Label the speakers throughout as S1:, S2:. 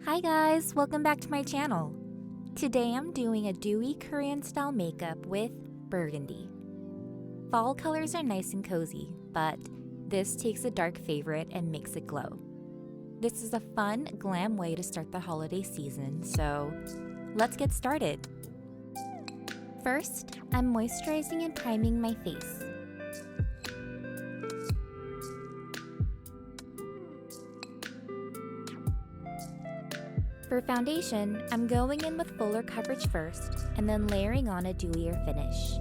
S1: Hi guys, welcome back to my channel. Today I'm doing a dewy Korean style makeup with Burgundy. Fall colors are nice and cozy, but this takes a dark favorite and makes it glow. This is a fun, glam way to start the holiday season, so let's get started. First, I'm moisturizing and priming my face. For foundation, I'm going in with fuller coverage first, and then layering on a dewier finish.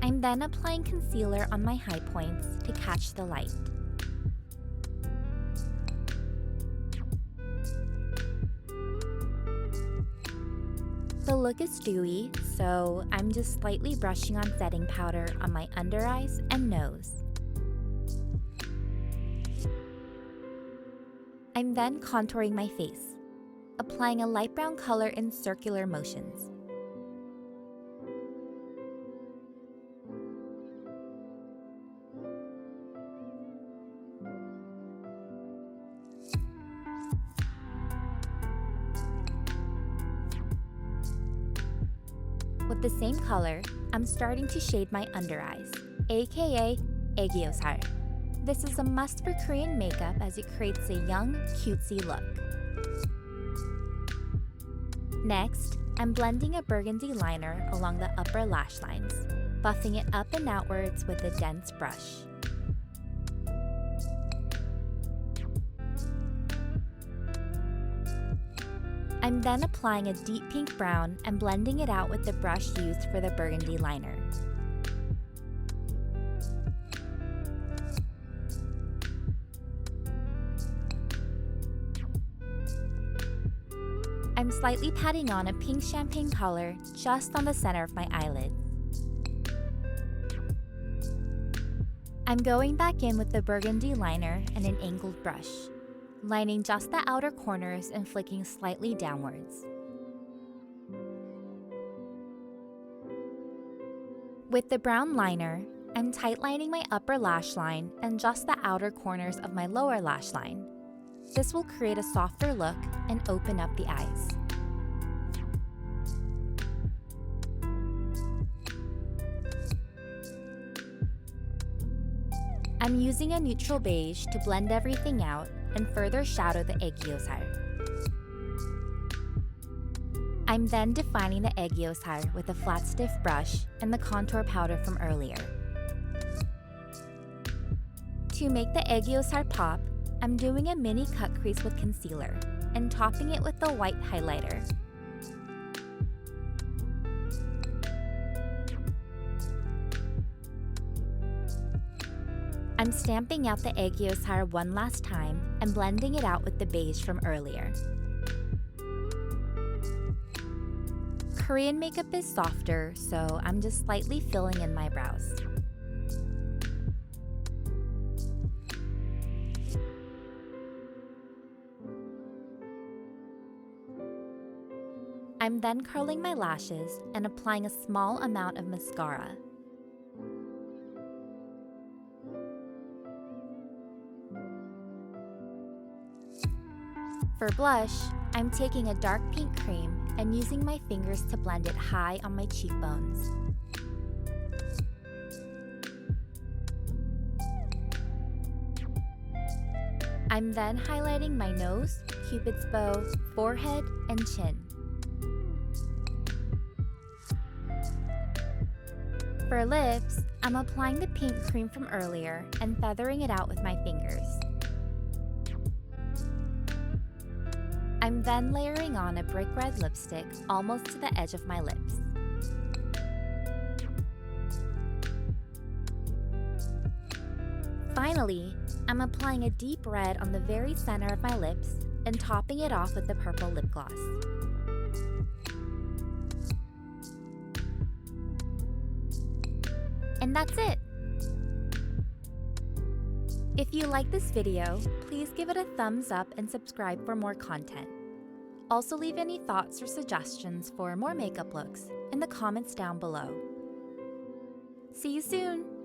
S1: I'm then applying concealer on my high points to catch the light. The look is dewy, so I'm just slightly brushing on setting powder on my under eyes and nose. I'm then contouring my face, applying a light brown color in circular motions. With the same color, I'm starting to shade my under eyes, aka 애교살. This is a must for Korean makeup as it creates a young, cutesy look. Next, I'm blending a burgundy liner along the upper lash lines, buffing it up and outwards with a dense brush. I'm then applying a deep pink brown and blending it out with the brush used for the burgundy liner. I'm slightly patting on a pink champagne color just on the center of my eyelids. I'm going back in with the burgundy liner and an angled brush, lining just the outer corners and flicking slightly downwards. With the brown liner, I'm tightlining my upper lash line and just the outer corners of my lower lash line. This will create a softer look and open up the eyes. I'm using a neutral beige to blend everything out and further shadow the 애교살. I'm then defining the 애교살 with a flat stiff brush and the contour powder from earlier. To make the 애교살 pop, I'm doing a mini cut crease with concealer and topping it with a white highlighter. I'm stamping out the 애교살 one last time and blending it out with the beige from earlier. Korean makeup is softer, so I'm just slightly filling in my brows. I'm then curling my lashes and applying a small amount of mascara. For blush, I'm taking a dark pink cream and using my fingers to blend it high on my cheekbones. I'm then highlighting my nose, cupid's bow, forehead, and chin. For lips, I'm applying the pink cream from earlier and feathering it out with my fingers. I'm then layering on a brick red lipstick almost to the edge of my lips. Finally, I'm applying a deep red on the very center of my lips and topping it off with the purple lip gloss. And that's it! If you like this video, please give it a thumbs up and subscribe for more content. Also leave any thoughts or suggestions for more makeup looks, in the comments down below. See you soon!